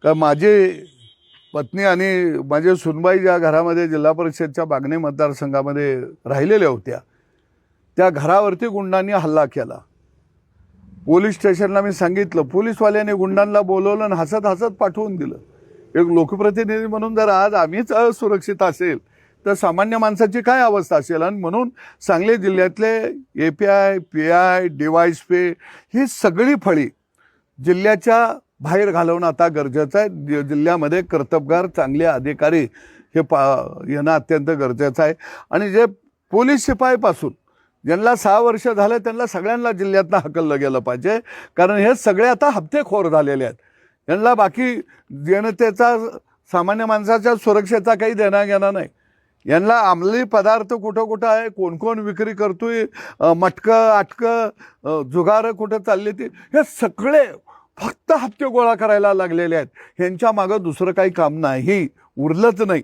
का माझी पत्नी आणि माझे सुनबाई ज्या घरामध्ये जिल्हा परिषदच्या बागणे मतदारसंघामध्ये राहिलेल्या होत्या त्या घरावरती गुंडांनी हल्ला केला. पोलीस स्टेशनला मी सांगितलं, पोलीसवाल्याने गुंडांना बोलवलं आणि हसत हसत पाठवून दिलं. एक लोकप्रतिनिधी म्हणून जर आज आम्हीच असुरक्षित असेल तर सामान्य माणसाची काय अवस्था असेल. आणि म्हणून सांगली जिल्ह्यातले API, PI, DYSP ही सगळी फळी जिल्ह्याच्या बाहेर घालवणं आता गरजेचं आहे. जिल्ह्यामध्ये कर्तबगार चांगले अधिकारी हे येणं अत्यंत गरजेचं आहे. आणि जे पोलीस शिपाईपासून ज्यांना 6 वर्ष झालं त्यांना सगळ्यांना जिल्ह्यातनं हकललं गेलं पाहिजे. कारण हे सगळे आता हप्तेखोर झालेले आहेत. यांना बाकी जनतेचा सामान्य माणसाच्या सुरक्षेचा काही देणा घेणं नाही. यांना अंमली पदार्थ कुठं कुठं आहे, कोण कोण विक्री करतोय, मटकं आटकं जुगार कुठं चालले ते हे सगळे फक्त हप्ते गोळा करायला लागलेले आहेत. ह्यांच्या मागं दुसरं काही काम नाही, उरलंच नाही.